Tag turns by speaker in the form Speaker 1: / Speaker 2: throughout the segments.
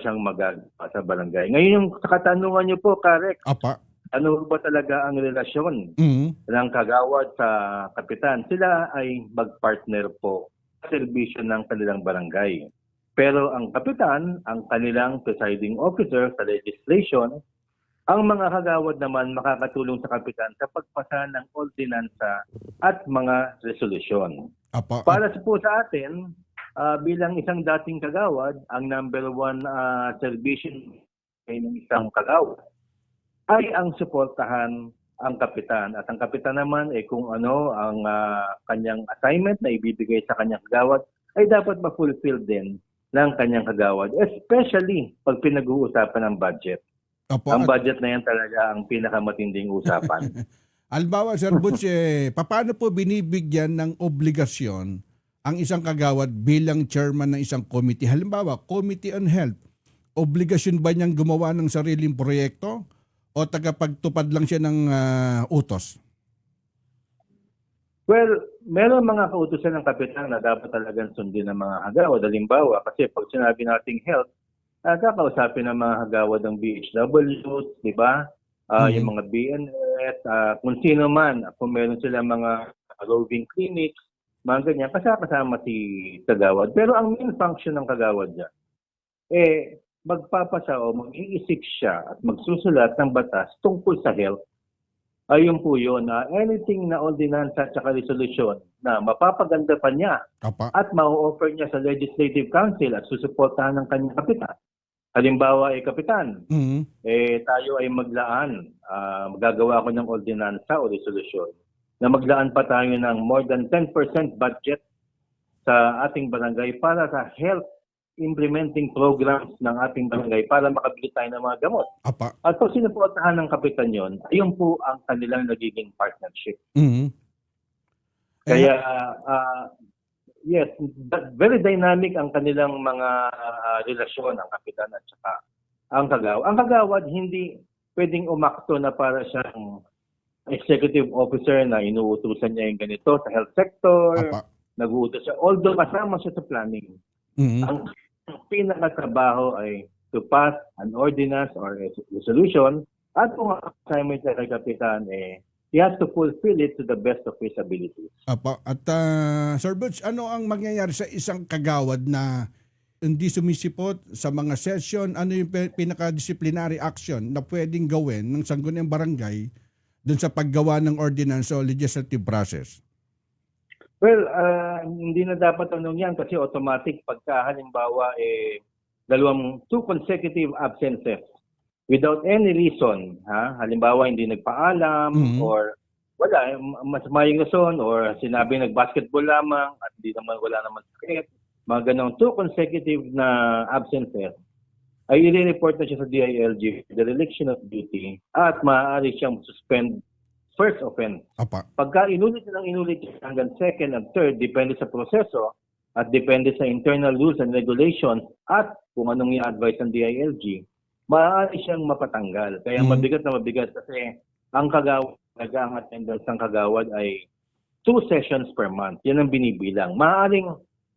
Speaker 1: siyang magagawa sa barangay. Ngayon yung katanungan niyo po, Karek,
Speaker 2: Apa.
Speaker 1: ano ba talaga ang relasyon
Speaker 2: Mhm.
Speaker 1: ng kagawad sa kapitan? Sila ay magpartner po sa serbisyo ng kanilang barangay. Pero ang kapitan, ang kanilang presiding officer sa legislation, ang mga kagawad naman makakatulong sa kapitan sa pagpasa ng ordinansa at mga resolusyon.
Speaker 2: Apa.
Speaker 1: Para po sa atin, bilang isang dating kagawad, ang number one serbisyo ng isang kagawad ay ang suportahan ang kapitan. At ang kapitan naman, kung ano ang kanyang assignment na ibibigay sa kanyang kagawad, ay dapat ma-fulfill din ng kanyang kagawad. Especially pag pinag-uusapan ng budget.
Speaker 2: Apa.
Speaker 1: Ang budget na yan talaga ang pinakamatinding usapan.
Speaker 2: Halimbawa, Sir Butch, paano po binibigyan ng obligasyon ang isang kagawad bilang chairman ng isang committee? Halimbawa, Committee on Health, obligasyon ba niyang gumawa ng sariling proyekto o tagapagtupad lang siya ng utos?
Speaker 1: Well, meron mga kautusan ng kapitan na dapat talagang sundin ng mga kagawad. Halimbawa, kasi pag sinabi nating health, kakausapin ng mga kagawad ng BHW, di ba? Yung mga BNS, kung sino man, kung meron sila mga roving clinics, mga ganyan, kasama si kagawad. Pero ang main function ng kagawad dyan, magpapasa o mag-iisip siya at magsusulat ng batas tungkol sa health. Ayun po yun, anything na ordinansa at saka resolution na mapapaganda pa niya
Speaker 2: Apa.
Speaker 1: at ma-offer niya sa Legislative Council at susuportahan ng kanyang kapitan. Halimbawa, kapitan,
Speaker 2: Mhm.
Speaker 1: tayo ay maglaan, magagawa ko ng ordinansa o resolution na maglaan pa tayo ng more than 10% budget sa ating barangay para sa health implementing programs ng ating barangay para makabili tayo ng mga gamot.
Speaker 2: Apa.
Speaker 1: At pag sinuportahan ng kapitan yon, ayun po ang kanilang nagiging partnership.
Speaker 2: Mhm.
Speaker 1: Kaya, yes, very dynamic ang kanilang mga relasyon ng kapitan at saka ang kagawad. Ang kagawad hindi pwedeng umakto na para siyang executive officer na inuutusan niya yung ganito sa health sector,
Speaker 2: Apa.
Speaker 1: nag-uutos siya. Although kasama siya sa planning,
Speaker 2: Mhm.
Speaker 1: ang pinakatrabaho ay to pass an ordinance or a resolution at kung ang assignment niya kay kapitan, he has to fulfill it to the best of his abilities.
Speaker 2: Apa. At Sir Butch, ano ang mangyayari sa isang kagawad na hindi sumisipot sa mga session? Ano yung pinaka-disciplinary action na pwedeng gawin ng sangguniang barangay dun sa paggawa ng ordinance o legislative process?
Speaker 1: Well, hindi na dapat tanong yan kasi automatic pagka halimbawa two consecutive absences without any reason, halimbawa hindi nagpaalam or wala, mas maying rason or sinabi nag-basketball lamang at hindi naman wala naman sakit, mga ganong 2 consecutive na absences, ay i-report na siya sa DILG, the dereliction of duty, at maaari siyang suspend first offense.
Speaker 2: Apa.
Speaker 1: Pagka inulit hanggang second and third, depende sa proseso at depende sa internal rules and regulations at kung anong i-advise ng DILG, maaari siyang mapatanggal. Kaya mabigat na mabigat kasi ang kagawad, ang attendance ng kagawad ay 2 sessions per month. Yan ang binibilang. Maaaring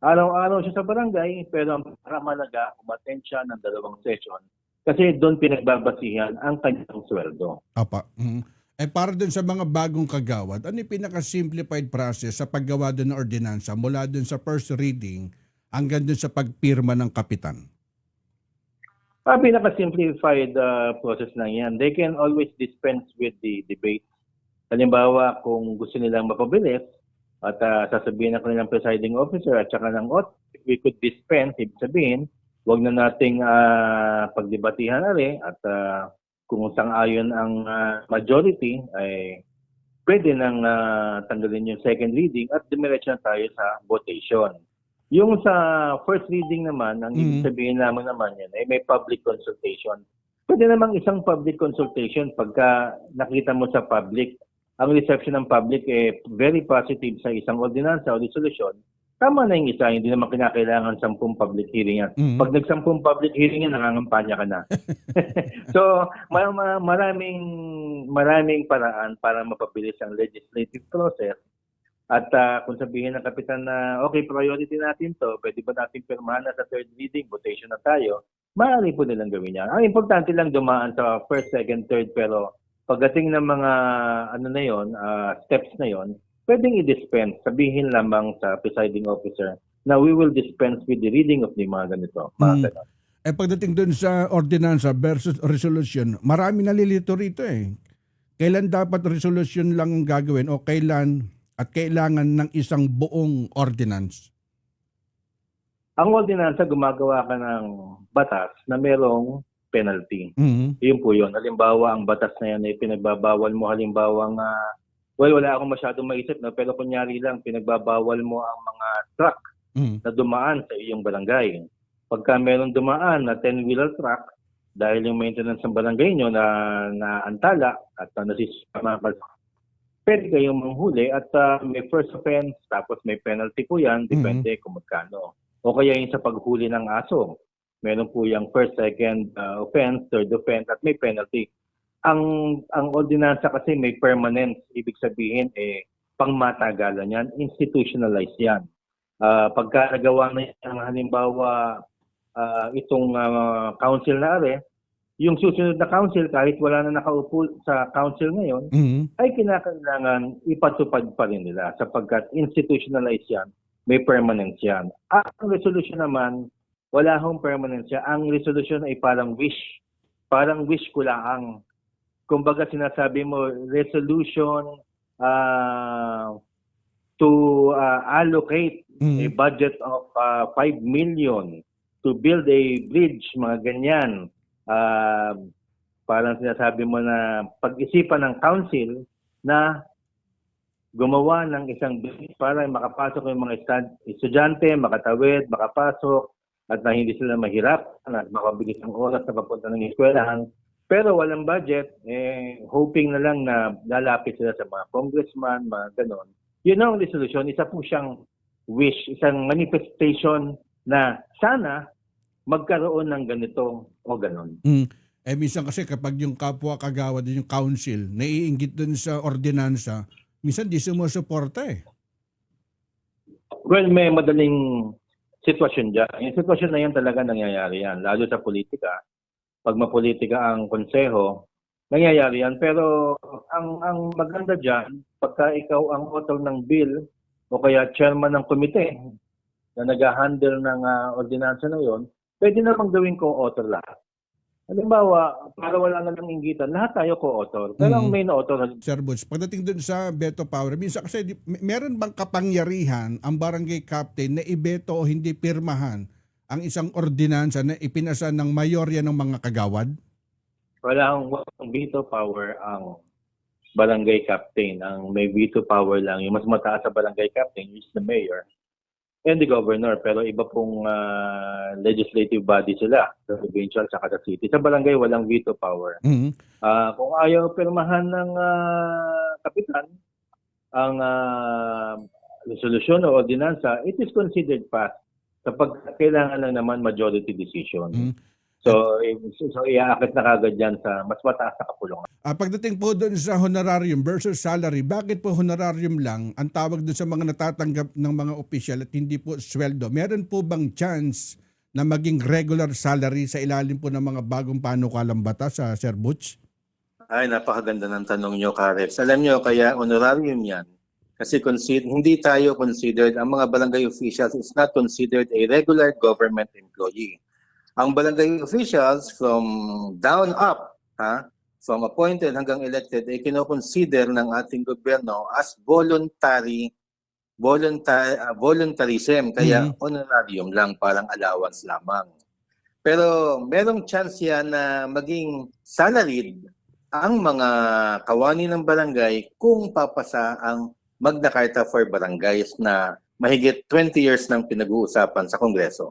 Speaker 1: araw-araw siya sa barangay, pero ang pinakamalaga, umattend siya ng 2 session kasi doon pinagbabasihan ang kanyang sweldo.
Speaker 2: Apa. Para dun sa mga bagong kagawad, ano yung pinaka-simplified process sa paggawa dun ng ordinansa mula dun sa first reading hanggang dun sa pagpirma ng kapitan?
Speaker 1: Pinaka-simplified process lang yan. They can always dispense with the debate. Halimbawa, kung gusto nilang mapabilis at sasabihin ng kanilang presiding officer at saka ng if we could dispense, ibig sabihin, huwag na nating pagdebatihan at kung sang-ayon ang majority, ay pwede nang tanggalin yung second reading at dumiretso na tayo sa votation. Yung sa first reading naman, ang ibig sabihin naman yan ay may public consultation. Pwede namang isang public consultation pagka nakita mo sa public, ang reception ng public very positive sa isang ordinansa o resolution. Tama na yung isa, hindi naman kinakailangan 10 public hearing yan. Pag nag-10 public hearing yan, nangangampanya ka na. So, maraming paraan para mapabilis ang legislative process. At kung sabihin ng kapitan na, okay, priority natin to, pwede ba natin pirmahan na sa third reading, votation na tayo, maaari po nilang gawin yan. Ang importante lang dumaan sa first, second, third, pero pagdating ng mga ano na yon, steps na yon, pwedeng i-dispense. Sabihin lamang sa presiding officer na we will dispense with the reading of the mga ganito. Mga ganon.
Speaker 2: Pagdating doon sa ordinansa versus resolution, marami nalilito rito eh. Kailan dapat resolution lang ang gagawin o kailan at kailangan ng isang buong ordinance?
Speaker 1: Ang ordinansa, gumagawa ka ng batas na merong penalty.
Speaker 2: Mhm.
Speaker 1: Yun po yun. Halimbawa, ang batas na yan ay pinagbabawal mo, halimbawa nga, wala akong masyadong maisip, no? Pero kunyari lang, pinagbabawal mo ang mga truck
Speaker 2: Mhm.
Speaker 1: na dumaan sa iyong barangay. Pagka meron dumaan na 10-wheeler truck, dahil yung maintenance ng barangay nyo na antala at nasisama, pwede kayong manghuli at may first offense, tapos may penalty po yan, depende kung magkano. O kaya yung sa paghuli ng aso, meron po yung first, second offense, third offense, at may penalty. Ang ordinansa kasi may permanence, ibig sabihin pangmatagalan yan, institutionalized yan. Pagka nagawa na yan, halimbawa, itong council na yung susunod na council, kahit wala na nakaupo sa council ngayon, ay kinakailangan ipatupad pa rin nila sapagkat institutionalized yan, may permanence yan. Ang resolution naman, wala hong permanence yan. Ang resolution ay parang wish. Parang wish ko lang. Kumbaga sinasabi mo, resolution to allocate a budget of 5 million to build a bridge, mga ganyan. Parang sinasabi mo na pag-isipan ng council na gumawa ng isang bridge para makapasok yung mga estudyante, makatawid, makapasok, at na hindi sila mahirap, at makabilis ang oras na papunta ng eskwelahan. Pero walang budget, hoping na lang na lalapit sila sa mga congressman, mga ganon. Yun ang resolution, isa po siyang wish, isang manifestation na sana magkaroon ng ganito o ganon.
Speaker 2: Minsan kasi kapag yung kapwa kagawad, yung council, naiinggit dun sa ordinansa, minsan di sumusuporta eh.
Speaker 1: Well, may madaling sitwasyon dyan. Yung sitwasyon na yan talaga nangyayari yan, lalo sa politika. Pag mapolitika ang konseho, nangyayari yan. Pero ang maganda dyan, pagka ikaw ang author ng bill o kaya chairman ng komite na nag-handle ng ordinansa na yon, pwede namang gawin co-author lahat. Halimbawa, para wala na lang inggitan, lahat tayo co-author. Pero ang main author...
Speaker 2: Sir Butch, pagdating dun sa veto power, minsan kasi meron bang kapangyarihan ang barangay captain na ibeto o hindi pirmahan ang isang ordinansa na ipinasa ng mayorya ng mga kagawad?
Speaker 1: Walang veto power ang barangay captain. Ang may veto power lang, yung mas mataas sa barangay captain is the mayor and the governor. Pero iba pong legislative body sila, sa provincial sa kada city. Sa barangay, walang veto power. Kung ayaw pirmahan ng kapitan ang resolution o ordinansa, it is considered passed kapag kailangan lang naman majority decision. So iaakit na kagad yan sa mas mataas na kapulungan.
Speaker 2: Pagdating po doon sa honorarium versus salary, bakit po honorarium lang ang tawag doon sa mga natatanggap ng mga opisyal at hindi po sweldo? Meron po bang chance na maging regular salary sa ilalim po ng mga bagong panukalang batas, Sir Butch?
Speaker 1: Ay, napakaganda ng tanong nyo, Karex. Alam nyo, kaya honorarium yan. Kasi hindi tayo considered, ang mga barangay officials is not considered a regular government employee. Ang barangay officials from down up, from appointed hanggang elected, ay kinoconsider ng ating gobyerno as voluntarism, kaya honorarium lang, parang allowance lamang. Pero merong chance yan na maging salaried ang mga kawani ng barangay kung papasa ang Magna Carta for Barangays na mahigit 20 years nang pinag-uusapan sa Kongreso.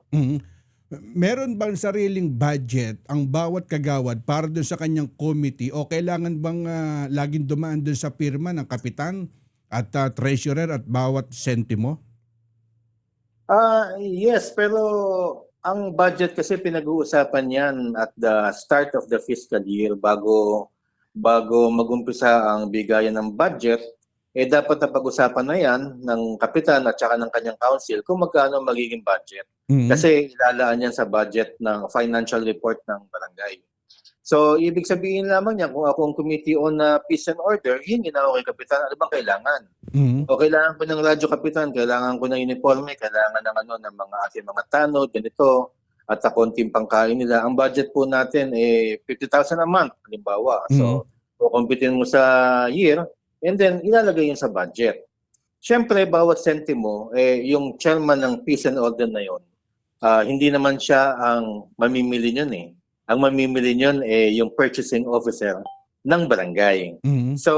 Speaker 2: Meron bang sariling budget ang bawat kagawad para doon sa kanyang committee o kailangan bang laging dumaan doon sa pirma ng kapitan at treasurer at bawat sentimo?
Speaker 1: Yes, pero ang budget kasi pinag-uusapan yan at the start of the fiscal year bago mag-umpisa ang bigayan ng budget.
Speaker 3: dapat na pag-usapan na yan ng kapitan at saka ng kanyang council kung magkano magiging budget. Kasi ilalaan yan sa budget ng financial report ng barangay. So, ibig sabihin lamang niya, kung ako ang committee on peace and order, hingin ako kay kapitan, ano bang kailangan? O kailangan ko ng radyo kapitan, kailangan ko ng uniforme, kailangan ng ng mga ating mga tanod, ganito, at konting pangkain nila. Ang budget po natin 50,000 a month, halimbawa. So, kukumpitin mo sa year, and then ilalagay yun sa budget. Siyempre, bawat sentimo, yung chairman ng peace and order na yun, hindi naman siya ang mamimili yun Ang mamimili yun yung purchasing officer ng barangay. So,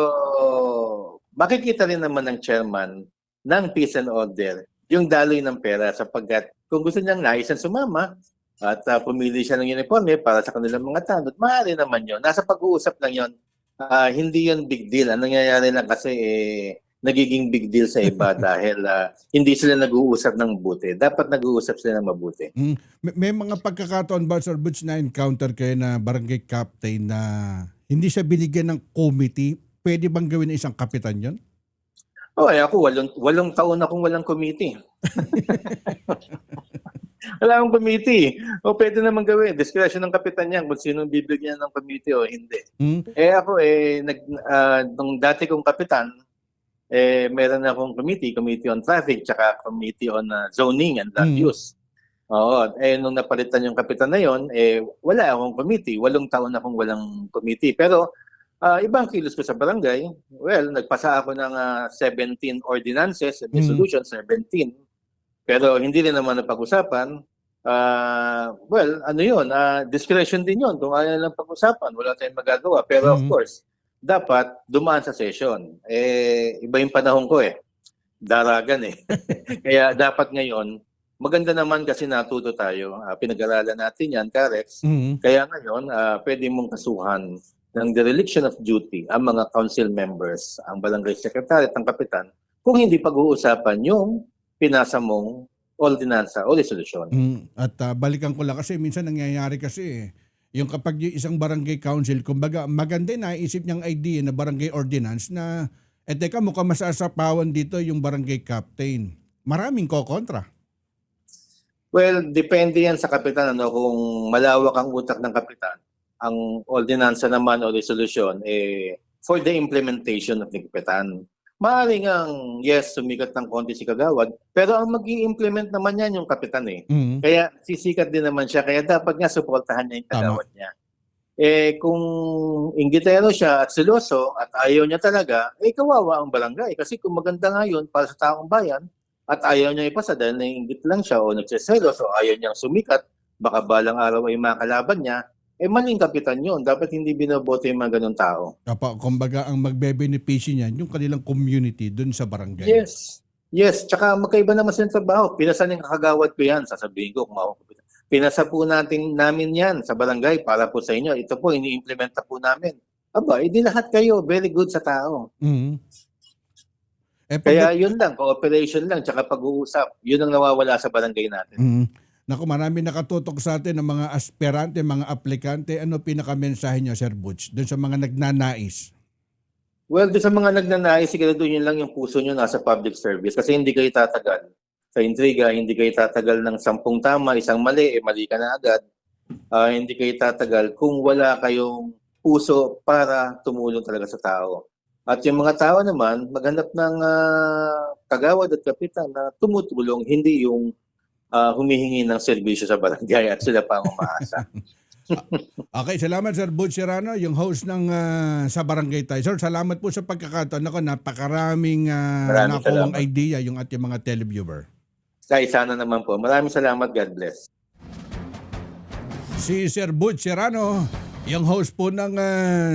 Speaker 3: makikita rin naman ng chairman ng peace and order yung daloy ng pera sapagkat kung gusto niyang naisan sumama at pumili siya ng uniforme para sa kanilang mga tanod, maaari naman yun. Nasa pag-uusap lang yun. Hindi yun big deal. Ang nangyayari lang kasi nagiging big deal sa iba dahil hindi sila nag-uusap ng mabuti. Dapat nag-uusap sila ng mabuti.
Speaker 2: May mga pagkakataon ba, Sir Butch, na encounter kayo na barangay captain na hindi siya binigyan ng committee? Pwede bang gawin ng isang kapitan yun?
Speaker 3: Ako, 8 taon akong walang committee. Wala akong committee. Pwede naman gawin. Discretion ng kapitan yan kung sino bibigyan ng committee o hindi. Ako, nung dati kong kapitan, meron akong committee on traffic, tsaka committee on zoning and land use. Nung napalitan yung kapitan na yon, wala akong committee. 8 taon akong walang committee. Pero ibang kilos ko sa barangay, nagpasa ako ng 17 ordinances and resolutions, 17. Pero hindi rin naman napag-usapan. Discretion din yun. Kung ayaw lang pag-usapan, wala tayong magagawa. Pero of course, dapat dumaan sa session. Iba yung panahon ko daragan Kaya dapat ngayon, maganda naman kasi natuto tayo. Pinag-aralan natin yan, Carex. Kaya ngayon, pwede mong kasuhan ng dereliction of duty ang mga council members, ang barangay secretary at ang kapitan, kung hindi pag-uusapan yung pinasa mong ordinansa o resolusyon.
Speaker 2: At balikan ko lang kasi minsan nangyayari kasi yung kapag yung isang barangay council, kumbaga maganda na naisip niyang idea na barangay ordinance na teka mukhang masasapawan dito yung barangay captain. Maraming kokontra.
Speaker 3: Depende yan sa kapitan. Kung malawak ang utak ng kapitan, ang ordinansa naman o resolusyon for the implementation of the kapitan. Maaaring ang sumikat ng konti si Kagawad, pero ang mag-i-implement naman yan yung kapitan Kaya sisikat din naman siya, kaya dapat nga suportahan niya yung Kagawad niya. Kung inggitero siya at seloso at ayaw niya talaga, kawawa ang barangay. Kasi kung maganda nga yun para sa taong bayan at ayaw niya ipasa dahil naiinggit lang siya o nagsiselos o ayaw niyang sumikat, baka balang araw ay makalaban niya, maling kapitan yun. Dapat hindi binoboto yung mga ganun tao.
Speaker 2: Kumbaga ang magbe-benepisyo niyan yung kanilang community dun sa barangay.
Speaker 3: Yes. Tsaka magkaiba naman sa trabaho. Pinasa ng kakagawad ko yan. Sasabihin ko kung ako kapitan. Pinasa po namin yan sa barangay para po sa inyo. Ito po, ini-implementa po namin. Hindi lahat kayo very good sa tao. Kaya yun lang, cooperation lang, tsaka pag-uusap. Yun ang nawawala sa barangay natin.
Speaker 2: Naku, marami nakatutok sa atin ng mga aspirante, mga aplikante. Ano pinaka-mensahe niyo, Sir Butch, doon sa mga nagnanais?
Speaker 3: Doon sa mga nagnanais, siguro yun lang yung puso nyo nasa public service kasi hindi kayo tatagal sa intriga, hindi kayo tatagal ng 10 tama, 1 mali, mali ka na agad. Hindi kayo tatagal kung wala kayong puso para tumulong talaga sa tao. At yung mga tao naman, maghanap ng kagawad at kapitan na tumutulong, hindi yung humihingi ng serbisyo sa barangay at sila pa ang umaasa.
Speaker 2: Okay, salamat Sir Butch Serrano, yung host ng Sa Barangay Tayo. Sir, salamat po sa pagkakataon. Napakaraming nakuwang idea yung ating mga televiewer.
Speaker 3: Sana naman po. Maraming salamat. God bless.
Speaker 2: Si Sir Butch Serrano, yung host po ng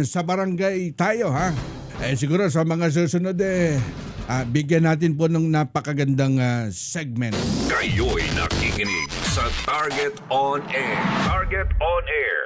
Speaker 2: Sa Barangay Tayo, ha? Siguro sa mga susunod bigyan natin po ng napakagandang segment.
Speaker 4: Kayo'y nakikinig sa Target On Air. Target On Air.